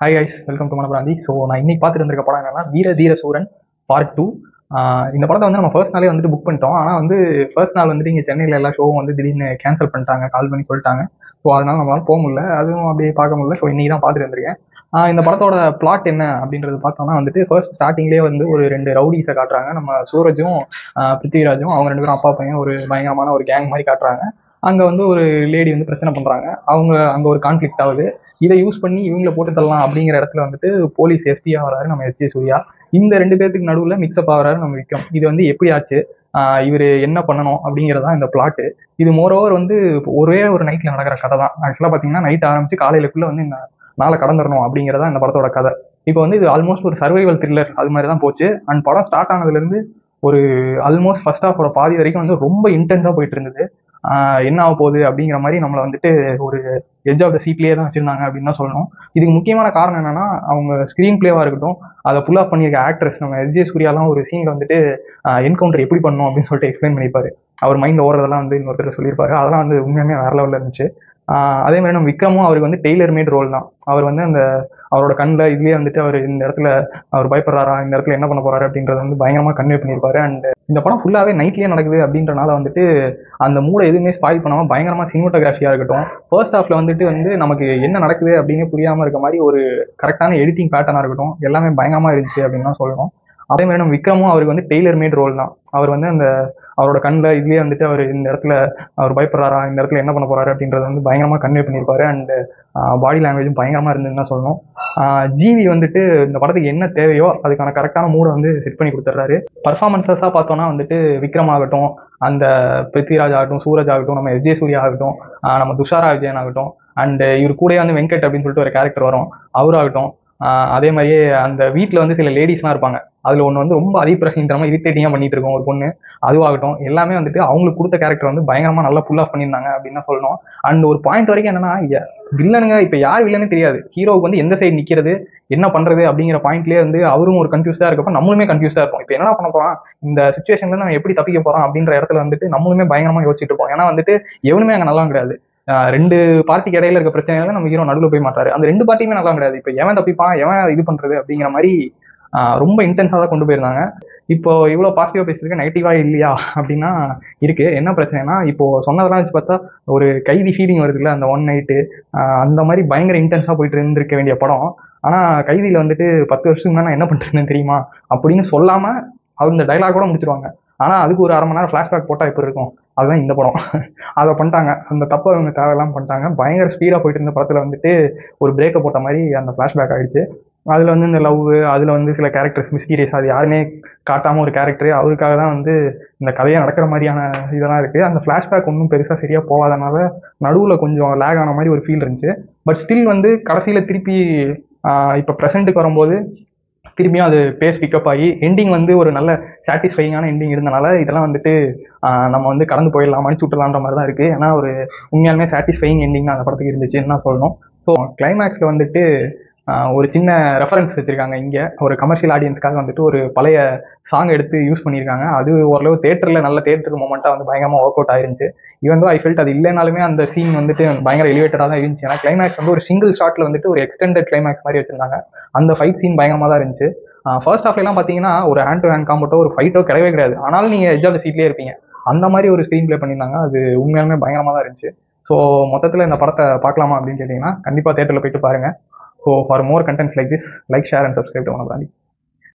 Hi guys, welcome to மனபிராந்தி. So நான் இன்னைக்கு பார்த்துட்டு இருந்திருக்க படம் என்னன்னா வீர தீர சூரன் பார்ட் 2. இந்த படத்தை வந்து நம்ம ஃபர்ஸ்ட் நாளே வந்துட்டு புக் பண்ணிட்டோம். ஆனால் வந்து ஃபர்ஸ்ட் நாள் வந்துட்டு இங்கே சென்னையில் எல்லா ஷோவும் வந்து திடீர்னு கேன்சல் பண்ணிட்டாங்க, கால் பண்ணி சொல்லிட்டாங்க. ஸோ அதனால நம்மளால போக முடியல, அதுவும் அப்படியே பார்க்க முடியல. ஸோ இன்னைக்கு தான் பார்த்துட்டு வந்திருக்கேன். இந்த படத்தோட பிளாட் என்ன அப்படின்றது பார்த்தோம்னா வந்துட்டு ஃபர்ஸ்ட் ஸ்டார்டிங்லேயே வந்து ஒரு ரெண்டு ரவுடிஸை காட்டுறாங்க. நம்ம சூரஜும் பிருத்திவிராஜும், அவங்க ரெண்டு பேரும் அப்பா பையன் ஒரு பயங்கரமான ஒரு கேங் மாதிரி காட்டுறாங்க. அங்கே வந்து ஒரு லேடி வந்து பிரச்சனை பண்ணுறாங்க, அவங்க அங்கே ஒரு கான்ஃப்ளிக்ட் ஆகுது. இதை யூஸ் பண்ணி இவங்களை போட்டு தள்ளலாம் அப்படிங்கிற இடத்துல வந்துட்டு போலீஸ் எஸ்பியா வராரு நம்ம எஸ் ஜே சூர்யா. இந்த ரெண்டு பேர்த்துக்கு நடுவில் மிக்ஸ்அப் ஆகிறாரு நம்ம விக்ரம். இது வந்து எப்படி ஆச்சு, இவர் என்ன பண்ணணும் அப்படிங்கிறதா இந்த பிளாட்டு. இது மோரோவர் வந்து ஒரே ஒரு நைட்டில் நடக்கிற கதை தான். ஆக்சுவலாக பார்த்தீங்கன்னா நைட் ஆரம்பிச்சு காலையிலக்குள்ளே வந்து இந்த நாளை கடந்துடணும் அப்படிங்கிறதா இந்த படத்தோட கதை. இப்போ வந்து இது ஆல்மோஸ்ட் ஒரு சர்வைவல் த்ரில்லர் அது மாதிரி தான் போச்சு. அண்ட் படம் ஸ்டார்ட் ஆனதுலேருந்து ஒரு ஆல்மோஸ்ட் ஃபர்ஸ்ட் ஹாஃபோட பாதி வரைக்கும் வந்து ரொம்ப இன்டென்ஸாக போயிட்டு இருந்தது. என்ன ஆக போகுது அப்படிங்கிற மாதிரி நம்மளை வந்துட்டு ஒரு எட்ஜ் ஆஃப் த சீட்லேயே தான் வச்சிருந்தாங்க அப்படின்னு தான் சொல்லணும். இதுக்கு முக்கியமான காரணம் என்னன்னா, அவங்க ஸ்க்ரீன் பிளேவாக இருக்கட்டும், அதை புல் ஆஃப் பண்ணியிருக்க ஆக்ட்ரஸ். நம்ம எஸ் ஜே சூர்யாலாம் ஒரு சீனில் வந்துட்டு என்கவுண்டர் எப்படி பண்ணணும் அப்படின்னு சொல்லிட்டு எக்ஸ்பிளைன் பண்ணியிருப்பாரு. அவர் மைண்ட் ஓடுறதெல்லாம் வந்து இன்னொருத்தர் சொல்லியிருப்பாரு. அதெல்லாம் வந்து உண்மையுமே வேற லெவலில் இருந்துச்சு. அதே மாதிரி நம்ம விக்ரமும் அவருக்கு வந்து டெய்லர் மேட் ரோல் தான். அவர் வந்து அந்த அவரோட கண்ணில் இதுலேயே வந்துட்டு அவர் இந்த இடத்துல அவர் பயப்படுறாரா, இந்த இடத்துல என்ன பண்ண போறாரு அப்படின்றத வந்து பயங்கரமாக கன்வே பண்ணியிருப்பாரு. அண்ட் இந்த படம் ஃபுல்லாகவே நைட்லேயே நடக்குது அப்படின்றனால வந்துட்டு அந்த மூடை எதுவுமே ஸ்பாயில் பண்ணாமல் பயங்கரமாக சினிமோட்டோகிராஃபியாக இருக்கட்டும், ஃபர்ஸ்ட் ஹாஃப்ல வந்துட்டு நமக்கு என்ன நடக்குது அப்படின்னு புரியாமல் இருக்க மாதிரி ஒரு கரெக்டான எடிட்டிங் பேட்டர்னாக இருக்கட்டும், எல்லாமே பயங்கரமாக இருந்துச்சு அப்படின்னு தான் சொல்லணும். அதே மாதிரி நம்ம விக்ரமும் அவருக்கு வந்து டெய்லர் மேட் ரோல் தான். அவர் வந்து அந்த அவரோட கண்ணில் இதுலேயே வந்துட்டு அவர் இந்த இடத்துல அவர் பயப்படுறாரா, இந்த இடத்துல என்ன பண்ண போறாரு அப்படின்றத வந்து பயங்கரமாக கன்வே பண்ணியிருப்பாரு. அண்ட் பாடி லாங்குவேஜும் பயங்கரமாக இருந்ததுன்னு தான் சொல்லணும். ஜிவி வந்துட்டு இந்த படத்துக்கு என்ன தேவையோ அதுக்கான கரெக்டான மூடை வந்து செட் பண்ணி கொடுத்துட்றாரு. பர்ஃபார்மன்ஸஸாக பார்த்தோன்னா வந்துட்டு விக்ரம் ஆகட்டும், அந்த பிருத்திவிராஜ் ஆகட்டும், சூரஜ் ஆகட்டும், நம்ம எஸ் ஜே சூர்யா ஆகட்டும், நம்ம துஷாரா விஜயன் ஆகட்டும், அண்ட் இவர் கூட வந்து வெங்கட் அப்படின்னு சொல்லிட்டு ஒரு கேரக்டர் வரும், அவராகட்டும். அதே மாதிரியே அந்த வீட்டில் வந்து சில லேடிஸ்லாம் இருப்பாங்க. அதில் ஒன்று வந்து ரொம்ப அதிபிரசீந்திரமாக இரிட்டேட்டிங்காக பண்ணிட்டு இருக்கோம் ஒரு பொண்ணு, அதுவாகட்டும். எல்லாமே வந்துட்டு அவங்களுக்கு கொடுத்த கேரக்டர் வந்து பயங்கரமாக நல்லா ஃபுல் ஆஃப் பண்ணியிருந்தாங்க அப்படின்னு தான் சொல்லணும். அண்ட் ஒரு பாயிண்ட் வரைக்கும் என்னன்னா, வில்லனுங்க இப்போ யார் வில்லனே தெரியாது. ஹீரோவுக்கு வந்து எந்த சைடு நிற்கிறது, என்ன பண்ணுறது அப்படிங்கிற பாயிண்ட்லேயே வந்து அவரும் ஒரு கன்ஃபியூஸ்டாக இருக்கப்போ நம்மளுமே கன்ஃபியூஸ்டாக இருக்கும். இப்போ என்ன பண்ண போகிறான், இந்த சுச்சுவேஷன்ல நம்ம எப்படி தப்பிக்க போகிறோம் அப்படின்ற இடத்துல வந்துட்டு நம்மளுமே பயங்கரமாக யோசிச்சுட்டு இருப்போம். ஏன்னா வந்துட்டு எவனுமே அங்கே நல்லா கிடையாது. ரெண்டு பார்ட்டிக்கு இடையில இருக்க பிரச்சனைகள் நம்ம ஹீரோ நடுவில் போய் மாட்டாரு. அந்த ரெண்டு பார்ட்டியுமே நல்லா கிடையாது. இப்போ எவன் தப்பிப்பான், எவன் இது பண்றது அப்படிங்கிற மாதிரி ரொம்ப இன்டென்ஸாக தான் கொண்டு போயிருந்தாங்க. இப்போ இவ்வளோ பாசிட்டிவாக பேசியிருக்க நெகட்டிவாக இல்லையா அப்படின்னா இருக்கு. என்ன பிரச்சனைனா, இப்போ சொன்னதெல்லாம் வச்சு பார்த்தா ஒரு கைதி ஃபீலிங் வருதுல்ல, அந்த ஒன் நைட்டு அந்த மாதிரி பயங்கர இன்டென்ஸாக போயிட்டு இருந்திருக்க வேண்டிய படம். ஆனால் கைதியில் வந்துட்டு 10 வருஷத்துக்கு முன்னாடி நான் என்ன பண்ணுறேன்னு தெரியுமா அப்படின்னு சொல்லாமல் அந்த டைலாக் கூட முடிச்சிருவாங்க. ஆனால் அதுக்கு ஒரு 1/2 மணி நேரம் ஃப்ளாஷ்பேக் போட்டால் இப்போ இருக்கும். அதுதான் இந்த படம். அதை பண்ணிட்டாங்க. அந்த தப்பை அவங்க தேவையெல்லாம் பண்ணிட்டாங்க. பயங்கர ஸ்பீடாக போயிட்டு இருந்த படத்தில் வந்துட்டு ஒரு பிரேக்கை போட்ட மாதிரி அந்த ஃப்ளாஷ்பேக் ஆகிடுச்சு. அதில் வந்து இந்த லவ், அதில் வந்து சில கேரக்டர்ஸ் மிஸ்டீரியஸ், அது யாருமே காட்டாமல் ஒரு கேரக்டர், அவருக்காக தான் வந்து இந்த கதையாக நடக்கிற மாதிரியான இதெல்லாம் இருக்குது. அந்த ஃப்ளாஷ்பேக் ஒன்றும் பெருசாக சரியாக போகாதனால நடுவில் கொஞ்சம் லேக் ஆன மாதிரி ஒரு ஃபீல் இருந்துச்சு. பட் ஸ்டில் வந்து கடைசியில் திருப்பி இப்போ ப்ரெசென்ட்டுக்கு வரும்போது திரும்பியும் அது பேஸ் பிக்கப் ஆகி எண்டிங் வந்து ஒரு நல்ல சாட்டிஸ்ஃபைங்கான எண்டிங் இருந்தனால இதெல்லாம் வந்துட்டு நம்ம வந்து கடந்து போயிடலாம், மன்னிச்சு விட்டுலான்ற மாதிரி தான் இருக்குது. ஏன்னா ஒரு உண்மையாலுமே சாட்டிஸ்ஃபைங் எண்டிங் அந்த படத்துக்கு இருந்துச்சுன்னு தான் சொல்லணும். ஸோ கிளைமேக்ஸில் வந்துட்டு ஒரு சின்ன ரெஃபரன்ஸ் வச்சுருக்காங்க. இங்கே ஒரு கமர்ஷியல் ஆடியன்ஸ்க்காக வந்துட்டு ஒரு பழைய சாங் எடுத்து யூஸ் பண்ணியிருக்காங்க. அது ஓரளவு தேட்டரில் நல்ல தேட்டர் மொமெண்ட்டாக வந்து பயங்கரமாக work out ஆயிருந்துச்சு. Even though I felt அது இல்லைனாலுமே அந்த சீன் வந்துட்டு பயங்கர எலிவேட்டடாக தான் இருந்துச்சு. ஏன்னா கிளைமேக்ஸ் வந்து ஒரு சிங்கிள் ஷாட்டில் வந்துட்டு ஒரு எக்ஸ்டெண்டட் கிளைமேக்ஸ் மாதிரி வச்சுருந்தாங்க. அந்த ஃபைட் சீன் பயங்கரமாக தான் இருந்துச்சு. ஃபர்ஸ்ட் ஹாஃப்லாம் பார்த்தீங்கன்னா ஒரு ஹேண்ட் டு ஹேண்ட் காம்பட்டோ ஒரு ஃபைட்டோ கிடையவே கிடையாது. ஆனாலும் நீங்கள் எட்ஜ் ஆஃப் த சீட்லேயே இருப்பீங்க. அந்த மாதிரி ஒரு ஸ்க்ரீன் ப்ளே பண்ணியிருந்தாங்க. அது உண்மையாலுமே பயங்கரமாக தான் இருந்துச்சு. ஸோ மொத்தத்தில் இந்த படத்தை பார்க்கலாமா அப்படின்னு கேட்டிங்கன்னா கண்டிப்பாக தேட்டரில் போயிட்டு பாருங்கள். So for more contents like this, like, share and subscribe to Manabrandi.